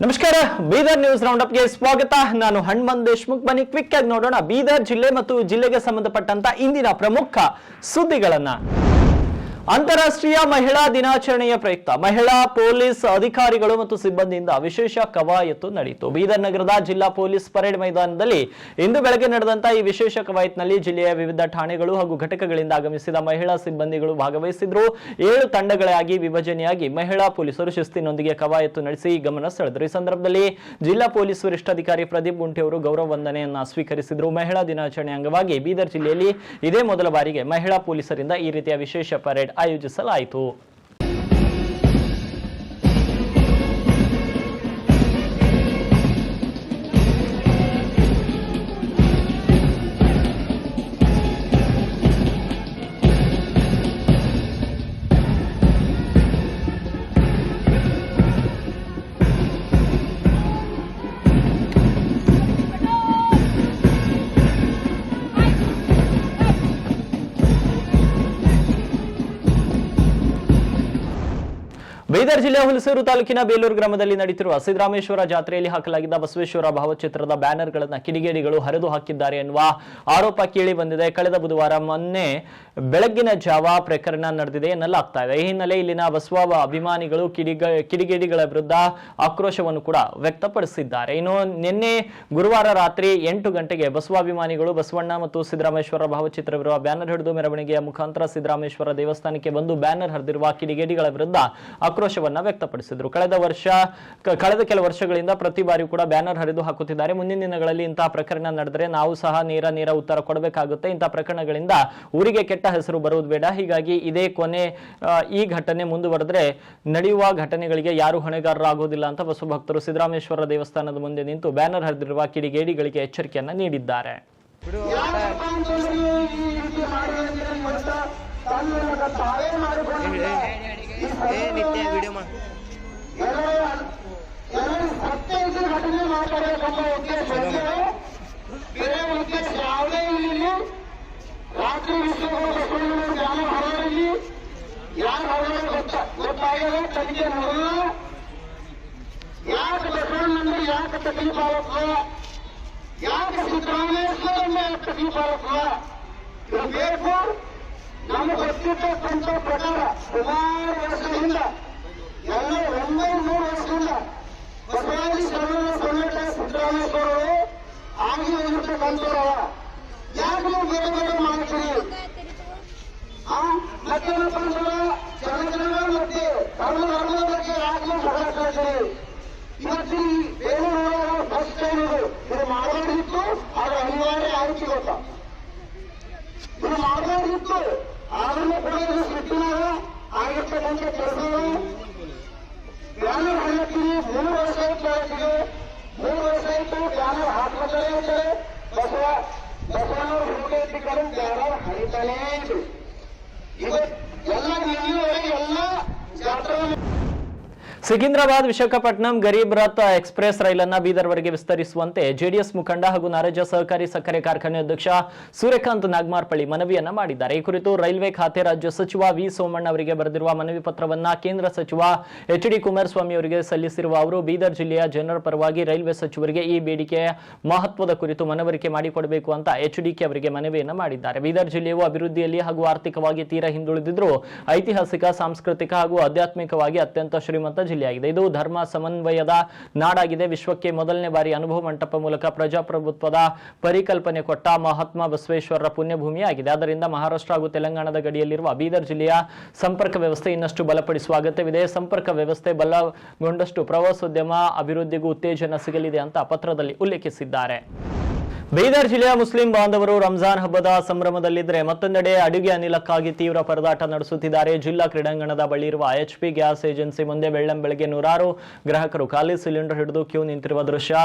ನಮಸ್ಕಾರ Bidar news round up ಗೆ ಸ್ವಾಗತ. ನಾನು ಹನುಮಂತ್ ದೇಶ್ಮುಖ್. ಬನ್ನಿ ಕ್ವಿಕ್ ಆಗಿ ನೋಡೋಣ ಬೀದರ್ ಜಿಲ್ಲೆ ಮತ್ತು ಜಿಲ್ಲೆಗೆ ಸಂಬಂಧಪಟ್ಟಂತ ಇಂದಿನ ಪ್ರಮುಖ ಸುದ್ದಿಗಳನ್ನ. ಅಂತಾರಾಷ್ಟ್ರೀಯ ಮಹಿಳಾ ದಿನಾಚರಣೆಯ ಪ್ರಯುಕ್ತ ಮಹಿಳಾ ಪೊಲೀಸ್ ಅಧಿಕಾರಿಗಳು ಮತ್ತು ಸಿಬ್ಬಂದಿಯಿಂದ ವಿಶೇಷ ಕವಾಯತು ನಡೆಯಿತು. ಬೀದರ್ ನಗರದ ಜಿಲ್ಲಾ ಪೊಲೀಸ್ ಪರೇಡ್ ಮೈದಾನದಲ್ಲಿ ಇಂದು ಬೆಳಗ್ಗೆ ನಡೆದಂತಹ ಈ ವಿಶೇಷ ಕವಾಯತ್ನಲ್ಲಿ ಜಿಲ್ಲೆಯ ವಿವಿಧ ಠಾಣೆಗಳು ಹಾಗೂ ಘಟಕಗಳಿಂದ ಆಗಮಿಸಿದ ಮಹಿಳಾ ಸಿಬ್ಬಂದಿಗಳು ಭಾಗವಹಿಸಿದ್ರು. 7 ತಂಡಗಳಾಗಿ ವಿಭಜನೆಯಾಗಿ ಮಹಿಳಾ ಪೊಲೀಸರು ಶಿಸ್ತಿನೊಂದಿಗೆ ಕವಾಯತು ನಡೆಸಿ ಗಮನ ಸೆಳೆದರು. ಈ ಸಂದರ್ಭದಲ್ಲಿ ಜಿಲ್ಲಾ ಪೊಲೀಸ್ ವರಿಷ್ಠಾಧಿಕಾರಿ ಪ್ರದೀಪ್ ಗುಂಟೆ ಅವರು ಗೌರವ ವಂದನೆಯನ್ನ ಸ್ವೀಕರಿಸಿದರು. ಮಹಿಳಾ ದಿನಾಚರಣೆ ಅಂಗವಾಗಿ ಬೀದರ್ ಜಿಲ್ಲೆಯಲ್ಲಿ ಇದೇ ಮೊದಲ ಬಾರಿಗೆ ಮಹಿಳಾ ಪೊಲೀಸರಿಂದ ಈ ರೀತಿಯ ವಿಶೇಷ ಪರೇಡ್ ಆಯೋಜಿಸಲಾಯಿತು. ಬೀದರ್ ಜಿಲ್ಲೆಯ ಹುಲಸೂರು ತಾಲೂಕಿನ ಬೇಲೂರು ಗ್ರಾಮದಲ್ಲಿ ನಡೆಯುತ್ತಿರುವ ಸಿದ್ದರಾಮೇಶ್ವರ ಜಾತ್ರೆಯಲ್ಲಿ ಹಾಕಲಾಗಿದ್ದ ಬಸವೇಶ್ವರ ಭಾವಚಿತ್ರದ ಬ್ಯಾನರ್ಗಳನ್ನು ಕಿಡಿಗೇಡಿಗಳು ಹರಿದು ಹಾಕಿದ್ದಾರೆ ಎನ್ನುವ ಆರೋಪ ಕೇಳಿ ಬಂದಿದೆ. ಕಳೆದ ಬುಧವಾರ ಮೊನ್ನೆ ಬೆಳಗ್ಗಿನ ಜಾವ ಪ್ರಕರಣ ನಡೆದಿದೆ ಎನ್ನಲಾಗ್ತಾ ಇದೆ. ಈ ಹಿನ್ನೆಲೆ ಇಲ್ಲಿನ ಬಸವ ಅಭಿಮಾನಿಗಳು ಕಿಡಿಗೇಡಿಗಳ ವಿರುದ್ಧ ಆಕ್ರೋಶವನ್ನು ಕೂಡ ವ್ಯಕ್ತಪಡಿಸಿದ್ದಾರೆ. ಇನ್ನು ನಿನ್ನೆ ಗುರುವಾರ ರಾತ್ರಿ 8 ಗಂಟೆಗೆ ಬಸವಾಭಿಮಾನಿಗಳು ಬಸವಣ್ಣ ಮತ್ತು ಸಿದ್ದರಾಮೇಶ್ವರ ಭಾವಚಿತ್ರವಿರುವ ಬ್ಯಾನರ್ ಹಿಡಿದು ಮೆರವಣಿಗೆಯ ಮುಖಾಂತರ ಸಿದ್ದರಾಮೇಶ್ವರ ದೇವಸ್ಥಾನಕ್ಕೆ ಬಂದು ಬ್ಯಾನರ್ ಹರಿದಿರುವ ಕಿಡಿಗೇಡಿಗಳ ವಿರುದ್ಧ ಆಕ್ರೋಶವನ್ನ ವ್ಯಕ್ತಪಡಿಸಿದ್ರು. ಕಳೆದ ಕೆಲ ವರ್ಷಗಳಿಂದ ಪ್ರತಿ ಬಾರಿಯೂ ಕೂಡ ಬ್ಯಾನರ್ ಹರಿದು ಹಾಕುತ್ತಿದ್ದಾರೆ. ಮುಂದಿನ ದಿನಗಳಲ್ಲಿ ಇಂತಹ ಪ್ರಕರಣ ನಡೆದರೆ ನಾವು ಸಹ ನೇರ ಉತ್ತರ ಕೊಡಬೇಕಾಗುತ್ತೆ. ಇಂತಹ ಪ್ರಕರಣಗಳಿಂದ ಊರಿಗೆ ಕೆಟ್ಟ ಹೆಸರು ಬರುವುದು ಬೇಡ. ಹೀಗಾಗಿ ಇದೇ ಕೊನೆ ಈ ಘಟನೆ ಮುಂದುವರೆದ್ರೆ ನಡೆಯುವ ಘಟನೆಗಳಿಗೆ ಯಾರು ಹೊಣೆಗಾರರಾಗುವುದಿಲ್ಲ ಅಂತ ಬಸವ ಭಕ್ತರು ಸಿದ್ದರಾಮೇಶ್ವರ ದೇವಸ್ಥಾನದ ಮುಂದೆ ನಿಂತು ಬ್ಯಾನರ್ ಹರಿದಿರುವ ಕಿಡಿಗೇಡಿಗಳಿಗೆ ಎಚ್ಚರಿಕೆಯನ್ನ ನೀಡಿದ್ದಾರೆ. ನಿತ್ಯ ವಿಡಿಯೋ ಘಟನೆ ಮಾತಾಡಬೇಕಂಬ ಉದ್ದೇಶ ಯಾವುದೇ ಇಲ್ಲಿ ರಾತ್ರಿ ವಿಷಯಗಳು ಬಸವಣ್ಣನವರು ಜ್ಞಾನ ಹರವರಲ್ಲಿ ಯಾರು ಹರವರು ಗೊತ್ತಾಗಲ್ಲ. ತನಿಖೆ ನೋಡಲ್ಲ. ಯಾಕೆ ಬಸವಣ್ಣಂದ್ರೆ ಯಾಕೆ ತಕಲೀಫ್ ಆಗತ್ವ, ಯಾಕೆ ಸಿದ್ದರಾಮೇಶ್ವರನ್ನ ಯಾಕೆ ತಕಲೀಫ್ ಆಗತ್ವ ಇದು ಬೇಕು. ನಮಗೆ ಗೊತ್ತಿರ್ತಕ್ಕಂಥ ಪ್ರಕಾರ ಸುಮಾರು ವರ್ಷದಿಂದ ಎಲ್ಲ 100 ವರ್ಷದಿಂದ ಬಸವಾದಿ ಶರಣರ ಸಂಘಟ ಸಿದ್ದರಾಮೇಶ್ವರರು ಆಗಿ ಹೋಗಿರ್ತಕ್ಕಂಥವ್ರವ. ಯಾಕೆ ನೀವು ಬೇರೆ ಮಾಡ್ತೀರಿ? ಮತ್ತೇನಪ್ಪ ಅಂದ್ರೆ ಜನಗಳ ಮತ್ತೆ ಧರ್ಮದ ಬಗ್ಗೆ ಯಾಕೆ ನೀವು ಜಗಳ ಕಳ್ತೀರಿ? ಇವತ್ತು ಈ ಬೇಲೂರು ಬಸ್ ಸ್ಟ್ಯಾಂಡ್ ಇದು ಮಾಡಬಾರ್ದಿತ್ತು. ಆದ್ರೆ ಅನಿವಾರ್ಯ ಆಯ್ತು ಗೊತ್ತಾ, ಇದು ಮಾಡಬಾರ್ದಿತ್ತು. ಆದ್ರೂ ಕೂಡ ಇದು ಸಿಟ್ಟಿನಾಗ ಆಗಿರ್ತಕ್ಕಂಥ ಕೆಲಸಗಳು ಬ್ಯಾನರ್ ಹಾಕಿ 3 ವರ್ಷ ಆಯ್ತು. 3 ವರ್ಷ ಆಯ್ತು ಬ್ಯಾನರ್ ಹಾಕ್ಬೇಕಾರೆ ಅಂತಾರೆ. ಬಸವಣ್ಣವ್ರ ಹುಡುಗ ಇಟ್ಟಿದ್ದಾರೆ ಬ್ಯಾನರ್ ಹರಿತಾನೇ ಇದ್ರು. ಇದು ಎಲ್ಲ ನಿಲ್ಲಿವರೆಗೆ ಎಲ್ಲ ಜಾತ್ರೆ. ಸಿಕಿಂದ್ರಾಬಾದ್ ವಿಶಾಖಪಟ್ಟಣಂ ಗರೀಬ್ ರಥ್ ಎಕ್ಸ್ಪ್ರೆಸ್ ರೈಲನ್ನ ಬೀದರ್ವರೆಗೆ ವಿಸ್ತರಿಸುವಂತೆ ಜೆಡಿಎಸ್ ಮುಖಂಡ ಹಾಗೂ ನಾರಾಜ ಸಹಕಾರಿ ಸಕ್ಕರೆ ಕಾರ್ಖಾನೆ ಅಧ್ಯಕ್ಷ ಸೂರ್ಯಕಾಂತ್ ನಾಗಮಾರ್ಪಳ್ಳಿ ಮನವಿಯನ್ನ ಮಾಡಿದ್ದಾರೆ. ಈ ಕುರಿತು ರೈಲ್ವೆ ಖಾತೆ ರಾಜ್ಯ ಸಚಿವ ವಿ ಸೋಮಣ್ಣ ಅವರಿಗೆ ಬರೆದಿರುವ ಮನವಿ ಪತ್ರವನ್ನ ಕೇಂದ್ರ ಸಚಿವ ಎಚ್.ಡಿ. ಕುಮಾರಸ್ವಾಮಿ ಅವರಿಗೆ ಸಲ್ಲಿಸಿರುವ ಅವರು ಬೀದರ್ ಜಿಲ್ಲೆಯ ಜನರ ಪರವಾಗಿ ರೈಲ್ವೆ ಸಚಿವರಿಗೆ ಈ ಬೇಡಿಕೆಯ ಮಹತ್ವದ ಕುರಿತು ಮನವರಿಕೆ ಮಾಡಿಕೊಡಬೇಕು ಅಂತ ಎಚ್.ಡಿ.ಕೆ ಅವರಿಗೆ ಮನವಿಯನ್ನ ಮಾಡಿದ್ದಾರೆ. ಬೀದರ್ ಜಿಲ್ಲೆಯು ಅಭಿವೃದ್ಧಿಯಲ್ಲಿ ಹಾಗೂ ಆರ್ಥಿಕವಾಗಿ ತೀರಾ ಹಿಂದುಳಿದಿದ್ದರೂ ಐತಿಹಾಸಿಕ, ಸಾಂಸ್ಕೃತಿಕ ಹಾಗೂ ಆಧ್ಯಾತ್ಮಿಕವಾಗಿ ಅತ್ಯಂತ ಶ್ರೀಮಂತ ಜಿಲ್ಲೆಯಾಗಿದೆ. ಇದು ಧರ್ಮ ಸಮನ್ವಯದ ನಾಡಾಗಿದೆ. ವಿಶ್ವಕ್ಕೆ ಮೊದಲನೇ ಬಾರಿ ಅನುಭವ ಮಂಟಪ ಮೂಲಕ ಪ್ರಜಾಪ್ರಭುತ್ವದ ಪರಿಕಲ್ಪನೆ ಕೊಟ್ಟ ಮಹಾತ್ಮ ಬಸವೇಶ್ವರರ ಪುಣ್ಯಭೂಮಿಯಾಗಿದೆ. ಆದ್ದರಿಂದ ಮಹಾರಾಷ್ಟ್ರ ಹಾಗೂ ತೆಲಂಗಾಣದ ಗಡಿಯಲ್ಲಿರುವ ಬೀದರ್ ಜಿಲ್ಲೆಯ ಸಂಪರ್ಕ ವ್ಯವಸ್ಥೆ ಇನ್ನಷ್ಟು ಬಲಪಡಿಸುವ ಅಗತ್ಯವಿದೆ. ಸಂಪರ್ಕ ವ್ಯವಸ್ಥೆ ಬಲಗೊಂಡಷ್ಟು ಪ್ರವಾಸೋದ್ಯಮ ಅಭಿವೃದ್ಧಿಗೂ ಉತ್ತೇಜನ ಸಿಗಲಿದೆ ಅಂತ ಪತ್ರದಲ್ಲಿ ಉಲ್ಲೇಖಿಸಿದ್ದಾರೆ. ಬೀದರ್ ಜಿಲ್ಲೆಯ ಮುಸ್ಲಿಂ ಬಾಂಧವರು ರಂಜಾನ್ ಹಬ್ಬದ ಸಂಭ್ರಮದಲ್ಲಿದ್ದರೆ ಮತ್ತೊಂದೆಡೆ ಅಡುಗೆ ಅನಿಲಕ್ಕಾಗಿ ತೀವ್ರ ಪರದಾಟ ನಡೆಸುತ್ತಿದ್ದಾರೆ. ಜಿಲ್ಲಾ ಕ್ರೀಡಾಂಗಣದ ಬಳಿ ಇರುವ HP ಗ್ಯಾಸ್ ಏಜೆನ್ಸಿ ಮುಂದೆ ಬೆಳ್ಳಂಬೆಳಗ್ಗೆ 100 ಗ್ರಾಹಕರು ಖಾಲಿ ಸಿಲಿಂಡರ್ ಹಿಡಿದು ಕ್ಯೂ ನಿಂತಿರುವ ದೃಶ್ಯ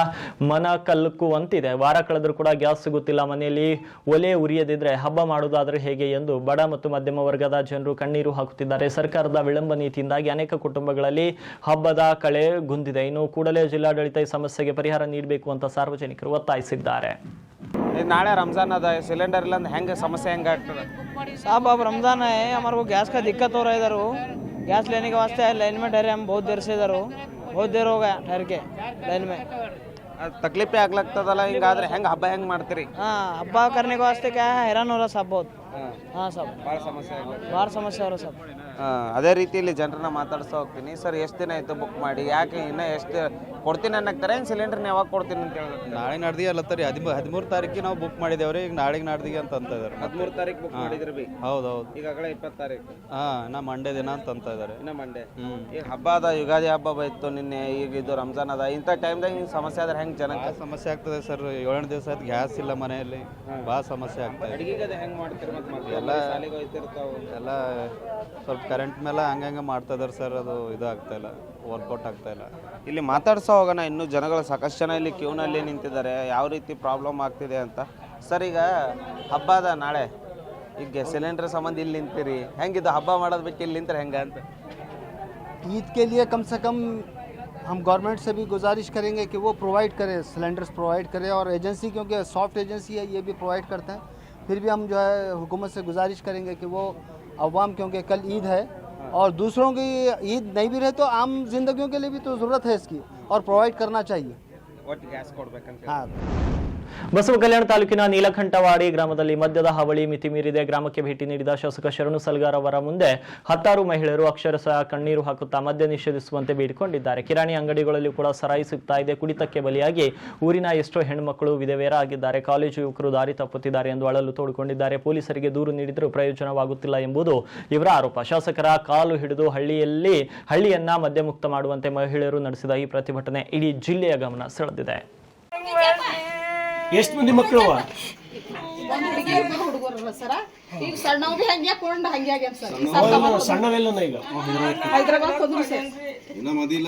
ಮನ ಕಲ್ಲುಕುವಂತಿದೆ. ವಾರ ಕಳೆದರೂ ಕೂಡ ಗ್ಯಾಸ್ ಸಿಗುತ್ತಿಲ್ಲ. ಮನೆಯಲ್ಲಿ ಒಲೆ ಉರಿಯದಿದ್ರೆ ಹಬ್ಬ ಮಾಡುವುದಾದ್ರೆ ಹೇಗೆ ಎಂದು ಬಡ ಮತ್ತು ಮಧ್ಯಮ ವರ್ಗದ ಜನರು ಕಣ್ಣೀರು ಹಾಕುತ್ತಿದ್ದಾರೆ. ಸರ್ಕಾರದ ವಿಳಂಬ ನೀತಿಯಿಂದಾಗಿ ಅನೇಕ ಕುಟುಂಬಗಳಲ್ಲಿ ಹಬ್ಬದ ಕಳೆ ಗುಂದಿದೆ. ಇನ್ನು ಕೂಡಲೇ ಜಿಲ್ಲಾಡಳಿತ ಈ ಸಮಸ್ಯೆಗೆ ಪರಿಹಾರ ನೀಡಬೇಕು ಅಂತ ಸಾರ್ವಜನಿಕರು ಒತ್ತಾಯಿಸಿದ್ದಾರೆ. नाले रमज़ान अदा है सिलेंडर हेंगे समस्या हेंगे साहब अब रमज़ान है, हमारे को गैस का दिक्कत हो रहा है। इधर गैस लेने के वास्ते लाइन में डरे हम बहुत देर से इधर हो, बहुत देर हो गया ठहर के लाइन में। ತಕ್ಲೀಫೇ ಆಗ್ಲಾಗ್ತದಲ್ಲ, ಹಿಂಗಾದ್ರೆ ಹಬ್ಬ ಹೆಂಗೆ ಮಾಡ್ತೀರಿ? हाँ हब्बा करने के वास्ते क्या है, हैरान हो रहा सब बहुत। हाँ सब ಭಾಳ ಸಮಸ್ಯೆ बाहर समस्या हो रहा सब। ಅದೇ ರೀತಿಯಲ್ಲಿ ಜನರನ್ನ ಮಾತಾಡ್ತಾ ಹೋಗ್ತೀನಿ. ಸರ್ ಎಷ್ಟು ದಿನ ಆಯ್ತು ಬುಕ್ ಮಾಡಿ, ಯಾಕೆ ಇನ್ನೂ ಎಷ್ಟು ಕೊಡ್ತೀನಿ ಅನ್ನಕ್ತಾರೆ, ಏನು ಸಿಲಿಂಡರ್ನ ಯಾವಾಗ ಕೊಡ್ತೀನಿ ಅಂತ ಹೇಳಿದ್ರು? ನಾಳೆ ನಾಡ್ದಿಗೆ ಅಲ್ಲತ್ತರಿ 13 ತಾರೀಕಿಗೆ ನಾವು ಬುಕ್ ಮಾಡಿದೇವ್ರಿ. ಈಗ ನಾಳೆಗೆ ನಾಡ್ದಿಗೆ ಅಂತ ಇದ್ದಾರೆ. 13 ತಾರೀಕು ಬುಕ್ ಮಾಡಿದ್ರಿ ಬಿ? ಹೌದು ಈಗಾಗಲೇ 20 ತಾರೀಕು. ನಾ ಮಂಡೇ ದಿನ ಅಂತ ಇದ್ದಾರೆ. ಇನ್ನು ಮಂಡೇ. ಈಗ ಹಬ್ಬ ಅದ, ಯುಗಾದಿ ಹಬ್ಬ ಬೈತು ನಿನ್ನೆ, ಈಗ ಇದು ರಂಜಾನ್ ಅದ. ಇಂಥ ಟೈಮ್ದಾಗ ಹಿಂಗೆ ಸಮಸ್ಯೆ ಆದ್ರೆ ಹೆಂಗೆ ಜನಕ್ಕೆ ಸಮಸ್ಯೆ ಆಗ್ತದೆ ಸರ್. 7 ದಿವಸ ಆಯ್ತು ಗ್ಯಾಸ್ ಇಲ್ಲ ಮನೆಯಲ್ಲಿ, ಭಾಳ ಸಮಸ್ಯೆ ಆಗ್ತದೆ. ಅಡಿಗೆಗೆ ಅದು ಹೆಂಗೆ ಮಾಡ್ತೀರಿ? ಮತ್ತೆ ಎಲ್ಲ ಶಾಲೆಗೆ ಹೋಗ್ತಿರ್ತಾವೆ ಎಲ್ಲ ಸ್ವಲ್ಪ ಕರೆಂಟ್ ಮೇಲೆ ಹಂಗೆ ಮಾಡ್ತಾ ಇದಾರೆ ಸರ್. ಅದು ಇದು ಆಗ್ತಾ ಇಲ್ಲ, ವರ್ಕೌಟ್ ಆಗ್ತಾ ಇಲ್ಲ. ಇಲ್ಲಿ ಮಾತಾಡ್ಸೋ ಹೋಗೋಣ. ಇನ್ನೂ ಜನಗಳು ಸಾಕಷ್ಟು ಜನ ಇಲ್ಲಿ ಕ್ಯೂನಲ್ಲಿ ನಿಂತಿದ್ದಾರೆ, ಯಾವ ರೀತಿ ಪ್ರಾಬ್ಲಮ್ ಆಗ್ತಿದೆ ಅಂತ. ಸರ್ ಈಗ ಹಬ್ಬ ಅದ ನಾಳೆ, ಈಗ ಸಿಲಿಂಡರ್ ಸಂಬಂಧ ಇಲ್ಲಿ ನಿಂತೀರಿ, ಹೆಂಗಿದು ಹಬ್ಬ ಮಾಡೋದು ಬಿಟ್ಟು ಇಲ್ಲಿ ನಿಂತಾರೆ ಹೆಂಗೆ ಅಂತ? ईद के लिए कम से कम हम गवर्नमेंट से भी गुजारिश करेंगे कि वो प्रोवाइड करे, सिलेंडर्स प्रोवाइड करे, और एजेंसी क्योंकि सॉफ्ट एजेंसी है ये भी प्रोवाइड करते हैं। फिर भी हम जो है हुकूमत से गुजारिश करेंगे कि वो अवाम, क्योंकि कल ईद है और दूसरों की ईद नहीं भी रहे तो आम जिंदगियों के लिए भी तो ज़रूरत है इसकी, और प्रोवाइड करना चाहिए। ಒಟ್ಟು ಗ್ಯಾಸ್ ಕೊಡ್ಬೇಕಂತ. हाँ ಬಸವ ಕಲ್ಯಾಣ ತಾಲೂಕಿನ ನೀಲಕಂಠವಾಡಿ ಗ್ರಾಮದಲ್ಲಿ ಮದ್ಯದ ಹಾವಳಿ ಮಿತಿ ಮೀರಿದೆ. ಗ್ರಾಮಕ್ಕೆ ಭೇಟಿ ನೀಡಿದ ಶಾಸಕ ಶರಣು ಸಲ್ಗಾರ್ ಅವರ ಮುಂದೆ 10 ಮಹಿಳೆಯರು ಅಕ್ಷರಶಃ ಕಣ್ಣೀರು ಹಾಕುತ್ತಾ ಮದ್ಯ ನಿಷೇಧಿಸುವಂತೆ ಬೇಡಿಕೊಂಡಿದ್ದಾರೆ. ಕಿರಾಣಿ ಅಂಗಡಿಗಳಲ್ಲಿ ಕೂಡ ಸರಾಯಿ ಸಿಗ್ತಾ ಇದೆ. ಕುಡಿತಕ್ಕೆ ಬಲಿಯಾಗಿ ಊರಿನ ಎಷ್ಟೋ ಹೆಣ್ಮಕ್ಕಳು ವಿಧವೆಯರಾಗಿದ್ದಾರೆ. ಕಾಲೇಜು ಯುವಕರು ದಾರಿ ತಪ್ಪುತ್ತಿದ್ದಾರೆ ಎಂದು ಅಳಲು ತೋಡಿಕೊಂಡಿದ್ದಾರೆ. ಪೊಲೀಸರಿಗೆ ದೂರು ನೀಡಿದರೂ ಪ್ರಯೋಜನವಾಗುತ್ತಿಲ್ಲ ಎಂಬುದು ಇವರ ಆರೋಪ. ಶಾಸಕರ ಕಾಲು ಹಿಡಿದು ಹಳ್ಳಿಯನ್ನ ಮದ್ಯಮುಕ್ತ ಮಾಡುವಂತೆ ಮಹಿಳೆಯರು ನಡೆಸಿದ ಈ ಪ್ರತಿಭಟನೆ ಇಡೀ ಜಿಲ್ಲೆಯ ಗಮನ ಸೆಳೆದಿದೆ. ಎಷ್ಟು ಮಂದಿ ಮಕ್ಕಳು? ಹುಡುಗರಲ್ಲ ಸರ, ಈಗ ಸಣ್ಣವ್ ಬಿ ಹಂಗೆ ಕೊಂಡು ಹಂಗೆ ಆಗ್ಯಾನ ಸರ್. ಸಣ್ಣವೆಲ್ಲ ಈಗ ಹೈದರಾಬಾದ್ ಹೋದ್ರು ಸರ್, ಮದಿಲ್ಲ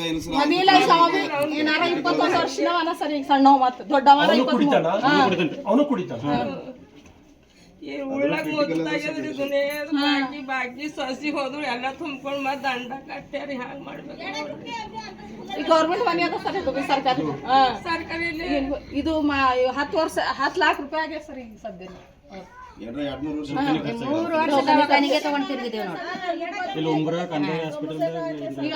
ಏನಾರ 21 ವರ್ಷ ಅನ ಸರ್. ಈಗ ಸಣ್ಣವ್ ಮತ್ತ ದೊಡ್ಡವ ಅವನು ಕುಡಿತಾನ. ಉಳ್ಳಾಗ ಮೊತ್ತಾಗ್ಯದ್ರಿ ದುನಿಯಾದ ಬಾಕಿ ಸಸಿ ಹೋದ್ರು ಎಲ್ಲ ತುಂಬ್ಕೊಂಡ್ ಮತ್ ದಂಡ ಕಟ್ಟ್ಯಾರಿ ಹ್ಯಾಂಗ ಮಾಡ್ಬೇಕು? ಈ ಗೌರ್ಮೆಂಟ್ ಮನೆ ಅದ ಸರ್, ಇದು ಸರ್ಕಾರಿ. ಸರ್ಕಾರಿ ಇದು 10 ವರ್ಷ 10 लाख ರೂಪಾಯಿ ಆಗ್ಯ ಸರ್. ಈಗ ಸದ್ಯ 3 ವರ್ಷ ದವಾಖಾನೆಗೆ ತಗೊಂಡ್ ತಿರುಗಿದೇವ್ ನೋಡಿ. ಈಗ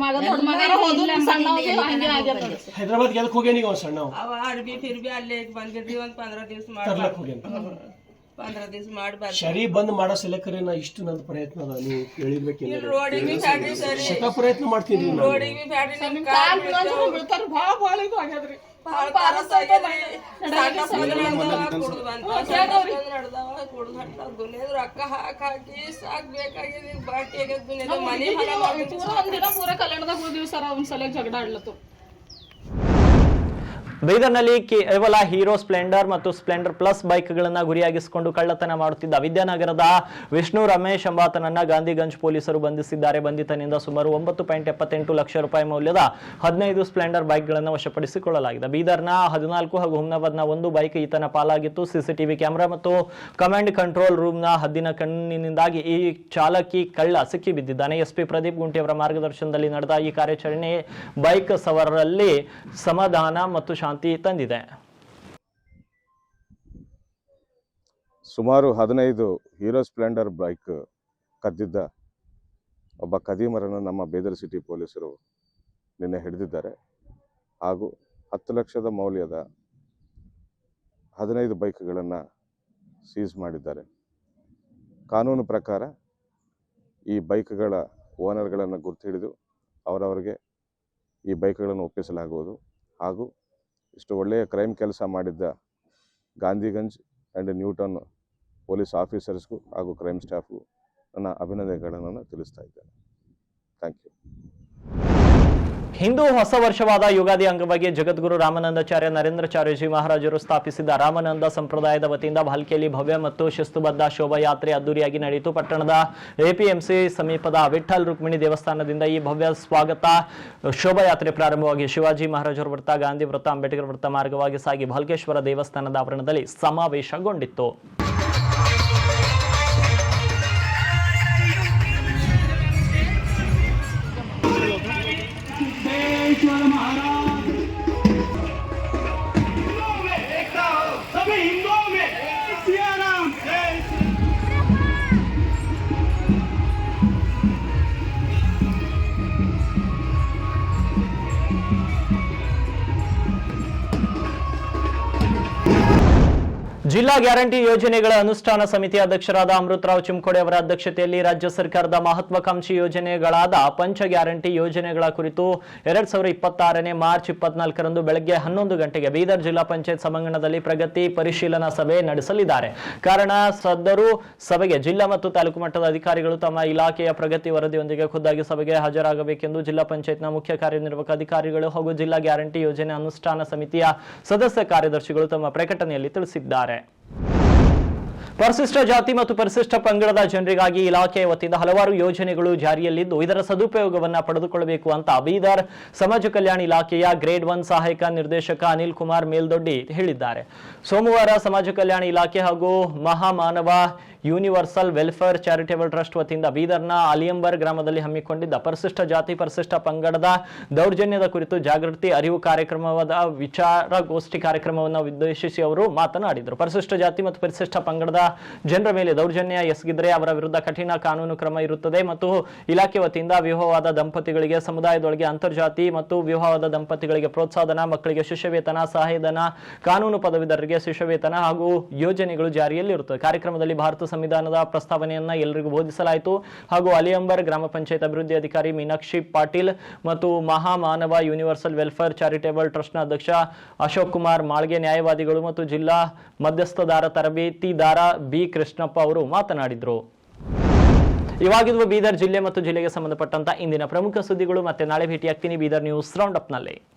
ಮಗ ದೊಡ್ಡ ಮಗ ಹೋದ್ರು ಸಣ್ಣವ್ ಹಂಗೆ ಆಗ್ಯಾರ ನೋಡಿ. ಹೈದರಾಬಾದ್ ಎದಕ್ಕೆ ಹೋಗ್ಯಾನ ಈಗ ಸಣ್ಣ? ಅವ ಅರ್ಬಿ ಫಿರ್ಬಿ ಅಲ್ಲೇ ಬಂದಿದ್ರಿ ಒಂದ್ 15 ದಿವಸ ಮಾಡಿ 15 ದಿವಸ ಮಾಡಿ ಬರ್ರಿ. ಶರೀ ಬಂದ್ ಮಾಡೋ ಸಲಕರೆ ನಾ ಇಷ್ಟು ನಂದು ಪ್ರಯತ್ನ ಅದ. ನೀವು ಹೇಳಿರ್ಬೇಕಿಲ್ಲ. ರೋಡಿಗೆ ಬಿ ಬ್ಯಾಡ್ರಿ ಸರಿ, ಪ್ರಯತ್ನ ಮಾಡ್ತೀನಿ. ರೋಡಿಗೆ ಬಿ ಬ್ಯಾಡ್ರಿ. ನಿಮ್ ಕಾಲ್ ಬೀಳ್ತಾರ ಭಾಳ ಇದು ಆಗ್ಯದ್ರಿ. ರೊಕ್ಕ ಹಾಕಿ ಸಾಕ್ಬೇಕಾಗಿದೆ. ಬಾಟಿ ಆಗ್ಯದ ಮನೆ ಒಂದಿನ ಪೂರ ಕಲ್ಯಾಣದಾಗ ಹೋದಿವಿ ಸರ್. ಅವ್ನ ಸಲ ಜಗಳ ಆಡ್ಲತ್ತು. ಬೀದರ್ನಲ್ಲಿ ಕೇವಲ ಹೀರೋ ಸ್ಪ್ಲೆಂಡರ್ ಮತ್ತು ಸ್ಪ್ಲೆಂಡರ್ ಪ್ಲಸ್ ಬೈಕ್ಗಳನ್ನು ಗುರಿಯಾಗಿಸಿಕೊಂಡು ಕಳ್ಳತನ ಮಾಡುತ್ತಿದ್ದ ವಿದ್ಯಾನಗರದ ವಿಷ್ಣು ರಮೇಶ್ ಎಂಬಾತನನ್ನ ಗಾಂಧಿಗಂಜ್ ಪೊಲೀಸರು ಬಂಧಿಸಿದ್ದಾರೆ. ಬಂಧಿತನಿಂದ ಸುಮಾರು 9.78 ಲಕ್ಷ ರೂಪಾಯಿ ಮೌಲ್ಯದ 15 ಸ್ಪ್ಲೆಂಡರ್ ಬೈಕ್ಗಳನ್ನು ವಶಪಡಿಸಿಕೊಳ್ಳಲಾಗಿದೆ. ಬೀದರ್ನ 14 ಹಾಗೂ ಹುಮ್ನಾಬಾದ್ನ 1 ಬೈಕ್ ಈತನ ಪಾಲಾಗಿತ್ತು. ಸಿಸಿಟಿವಿ ಕ್ಯಾಮೆರಾ ಮತ್ತು ಕಮಾಂಡ್ ಕಂಟ್ರೋಲ್ ರೂಮ್ನ ಹದ್ದಿನ ಕಣ್ಣಿನಿಂದಾಗಿ ಈ ಚಾಲಕಿ ಕಳ್ಳ ಸಿಕ್ಕಿ ಬಿದ್ದಿದ್ದಾನೆ. ಎಸ್ಪಿ ಪ್ರದೀಪ್ ಗುಂಟಿ ಅವರ ಮಾರ್ಗದರ್ಶನದಲ್ಲಿ ನಡೆದ ಈ ಕಾರ್ಯಾಚರಣೆ ಬೈಕ್ ಸವಾರರಲ್ಲಿ ಸಮಾಧಾನ ಮತ್ತು ಶಾಂತಿ ತಂದಿದೆ. ಸುಮಾರು 15 ಹೀರೋ ಸ್ಪ್ಲೆಂಡರ್ ಬೈಕ್ ಕದ್ದಿದ್ದ ಒಬ್ಬ ಖದೀಮರನ್ನು ನಮ್ಮ ಬೀದರ್ ಸಿಟಿ ಪೊಲೀಸರು ನಿನ್ನೆ ಹಿಡಿದಿದ್ದಾರೆ. ಹಾಗೂ 10 ಲಕ್ಷದ ಮೌಲ್ಯದ 15 ಬೈಕ್ಗಳನ್ನು ಸೀಸ್ ಮಾಡಿದ್ದಾರೆ. ಕಾನೂನು ಪ್ರಕಾರ ಈ ಬೈಕ್ಗಳ ಓನರ್ಗಳನ್ನು ಗುರ್ತು ಹಿಡಿದು ಅವರವರಿಗೆ ಈ ಬೈಕ್ಗಳನ್ನು ಒಪ್ಪಿಸಲಾಗುವುದು. ಹಾಗೂ ಇಷ್ಟು ಒಳ್ಳೆಯ ಕ್ರೈಮ್ ಕೆಲಸ ಮಾಡಿದ್ದ ಗಾಂಧಿಗಂಜ್ ಆ್ಯಂಡ್ ನ್ಯೂಟನ್ ಪೊಲೀಸ್ ಆಫೀಸರ್ಸ್ಗೂ ಹಾಗೂ ಕ್ರೈಮ್ ಸ್ಟಾಫ್ಗೂ ನನ್ನ ಅಭಿನಂದನೆಗಳನ್ನು ತಿಳಿಸ್ತಾ ಇದ್ದೇನೆ. Thank you. ಹಿಂದೂ ಹೊಸ ವರ್ಷವಾದ ಯುಗಾದಿ ಅಂಗವಾಗಿ ಜಗದ್ಗುರು ರಾಮಾನಂದಾಚಾರ್ಯ ನರೇಂದ್ರಾಚಾರ್ಯಜಿ ಮಹಾರಾಜರು ಸ್ಥಾಪಿಸಿದ ರಾಮಾನಂದ ಸಂಪ್ರದಾಯದ ವತಿಯಿಂದ ಭಾಲ್ಕಿಯಲ್ಲಿ ಭವ್ಯ ಮತ್ತು ಶಿಸ್ತುಬದ್ಧ ಶೋಭಾಯಾತ್ರೆ ಅದ್ದೂರಿಯಾಗಿ ನಡೆಯಿತು. ಪಟ್ಟಣದ ಎಪಿಎಂಸಿ ಸಮೀಪದ ವಿಠ್ಠಲ್ ರುಕ್ಮಿಣಿ ದೇವಸ್ಥಾನದಿಂದ ಈ ಭವ್ಯ ಸ್ವಾಗತ ಶೋಭಾಯಾತ್ರೆ ಪ್ರಾರಂಭವಾಗಿ ಶಿವಾಜಿ ಮಹಾರಾಜರ ವೃತ್ತ, ಗಾಂಧಿ ವೃತ್ತ, ಅಂಬೇಡ್ಕರ್ ವೃತ್ತ ಮಾರ್ಗವಾಗಿ ಸಾಗಿ ಭಾಲ್ಕೇಶ್ವರ ದೇವಸ್ಥಾನದ ಆವರಣದಲ್ಲಿ ಸಮಾವೇಶಗೊಂಡಿತ್ತು. ಜಿಲ್ಲಾ ಗ್ಯಾರಂಟಿ ಯೋಜನೆಗಳ ಅನುಷ್ಠಾನ ಸಮಿತಿ ಅಧ್ಯಕ್ಷರಾದ ಅಮೃತರಾವ್ ಚಿಮ್ಕೋಡೆ ಅವರ ಅಧ್ಯಕ್ಷತೆಯಲ್ಲಿ ರಾಜ್ಯ ಸರ್ಕಾರದ ಮಹತ್ವಾಕಾಂಕ್ಷಿ ಯೋಜನೆಗಳಾದ ಪಂಚ ಗ್ಯಾರಂಟಿ ಯೋಜನೆಗಳ ಕುರಿತು 2026ನೇ ಮಾರ್ಚ್ 24ರಂದು ಬೆಳಗ್ಗೆ 11 ಗಂಟೆಗೆ ಬೀದರ್ ಜಿಲ್ಲಾ ಪಂಚಾಯತ್ ಸಭಾಂಗಣದಲ್ಲಿ ಪ್ರಗತಿ ಪರಿಶೀಲನಾ ಸಭೆ ನಡೆಸಲಿದ್ದಾರೆ. ಕಾರಣ ಸದರು ಸಭೆಗೆ ಜಿಲ್ಲಾ ಮತ್ತು ತಾಲೂಕು ಮಟ್ಟದ ಅಧಿಕಾರಿಗಳು ತಮ್ಮ ಇಲಾಖೆಯ ಪ್ರಗತಿ ವರದಿಯೊಂದಿಗೆ ಖುದ್ದಾಗಿ ಸಭೆಗೆ ಹಾಜರಾಗಬೇಕೆಂದು ಜಿಲ್ಲಾ ಪಂಚಾಯತ್ನ ಮುಖ್ಯ ಕಾರ್ಯನಿರ್ವಾಹಕ ಅಧಿಕಾರಿಗಳು ಹಾಗೂ ಜಿಲ್ಲಾ ಗ್ಯಾರಂಟಿ ಯೋಜನೆ ಅನುಷ್ಠಾನ ಸಮಿತಿಯ ಸದಸ್ಯ ಕಾರ್ಯದರ್ಶಿಗಳು ತಮ್ಮ ಪ್ರಕಟಣೆಯಲ್ಲಿ ತಿಳಿಸಿದ್ದಾರೆ. ಪರಿಶಿಷ್ಟ ಜಾತಿ ಮತ್ತು ಪರಿಶಿಷ್ಟ ಪಂಗಡದ ಜನರಿಗಾಗಿ ಇಲಾಖೆಯ ವತಿಯಿಂದ ಹಲವಾರು ಯೋಜನೆಗಳು ಜಾರಿಯಲ್ಲಿದ್ದು ಇದರ ಸದುಪಯೋಗವನ್ನ ಪಡೆದುಕೊಳ್ಳಬೇಕು ಅಂತ ಬೀದರ್ ಸಮಾಜ ಕಲ್ಯಾಣ ಇಲಾಖೆಯ ಗ್ರೇಡ್ 1 ಸಹಾಯಕ ನಿರ್ದೇಶಕ ಅನಿಲ್ ಕುಮಾರ್ ಮೇಲ್ದೊಡ್ಡಿ ಹೇಳಿದ್ದಾರೆ. ಸೋಮವಾರ ಸಮಾಜ ಕಲ್ಯಾಣ ಇಲಾಖೆ ಹಾಗೂ ಮಹಾಮಾನವ ಯೂನಿವರ್ಸಲ್ ವೆಲ್ಫೇರ್ ಚಾರಿಟೇಬಲ್ ಟ್ರಸ್ಟ್ ವತಿಯಿಂದ ಬೀದರ್ನ ಅಲಿಯಂಬರ್ ಗ್ರಾಮದಲ್ಲಿ ಹಮ್ಮಿಕೊಂಡಿದ್ದ ಪರಿಶಿಷ್ಟ ಜಾತಿ ಪರಿಶಿಷ್ಟ ಪಂಗಡದ ದೌರ್ಜನ್ಯದ ಕುರಿತು ಜಾಗೃತಿ ಅರಿವು ಕಾರ್ಯಕ್ರಮದ ವಿಚಾರಗೋಷ್ಠಿ ಕಾರ್ಯಕ್ರಮವನ್ನು ಉದ್ದೇಶಿಸಿ ಅವರು ಮಾತನಾಡಿದರು. ಪರಿಶಿಷ್ಟ ಜಾತಿ ಮತ್ತು ಪರಿಶಿಷ್ಟ ಪಂಗಡದ ಜನರ ಮೇಲೆ ದೌರ್ಜನ್ಯ ಎಸಗಿದರೆ ಅವರ ವಿರುದ್ಧ ಕಠಿಣ ಕಾನೂನು ಕ್ರಮ ಇರುತ್ತದೆ ಮತ್ತು ಇಲಾಖೆ ವತಿಯಿಂದ ವಿವಾಹವಾದ ದಂಪತಿಗಳಿಗೆ ಸಮುದಾಯದೊಳಗೆ ಅಂತರ್ಜಾತಿ ಮತ್ತು ವಿವಾಹವಾದ ದಂಪತಿಗಳಿಗೆ ಪ್ರೋತ್ಸಾಹಧನ, ಮಕ್ಕಳಿಗೆ ಶಿಷ್ಯವೇತನ, ಸಹಾಯಧನ, ಕಾನೂನು ಪದವೀಧರರಿಗೆ ಶಿಷ್ಯವೇತನ ಹಾಗೂ ಯೋಜನೆಗಳು ಜಾರಿಯಲ್ಲಿರುತ್ತದೆ. ಕಾರ್ಯಕ್ರಮದಲ್ಲಿ ಭಾರತ ಸಂವಿಧಾನದ ಪ್ರಸ್ತಾವನೆಯನ್ನ ಎಲ್ಲರಿಗೂ ಬೋಧಿಸಲಾಯಿತು ಹಾಗೂ ಅಲಿಯಂಬರ್ ಗ್ರಾಮ ಪಂಚಾಯತ್ ಅಭಿವೃದ್ಧಿ ಅಧಿಕಾರಿ ಮೀನಾಕ್ಷಿ ಪಾಟೀಲ್ ಮತ್ತು ಮಹಾಮಾನವ ಯೂನಿವರ್ಸಲ್ ವೆಲ್ಫೇರ್ ಚಾರಿಟೇಬಲ್ ಟ್ರಸ್ಟ್ನ ಅಧ್ಯಕ್ಷ ಅಶೋಕ್ ಕುಮಾರ್ ಮಾಳ್ಗೆ, ನ್ಯಾಯವಾದಿಗಳು ಮತ್ತು ಜಿಲ್ಲಾ ಮಧ್ಯಸ್ಥದಾರ ತರಬೇತಿದಾರ ಬಿ ಕೃಷ್ಣಪ್ಪ ಅವರು ಮಾತನಾಡಿದರು. ಇವಾಗಿರುವ ಬೀದರ್ ಜಿಲ್ಲೆ ಮತ್ತು ಜಿಲ್ಲೆಗೆ ಸಂಬಂಧಪಟ್ಟಂತ ಇಂದಿನ ಪ್ರಮುಖ ಸುದ್ದಿಗಳು. ಮತ್ತೆ ನಾಳೆ ಭೇಟಿಯಾಗ್ತೀನಿ ಬೀದರ್ ನ್ಯೂಸ್ ರೌಂಡ್ ಅಪ್ ನಲ್ಲಿ.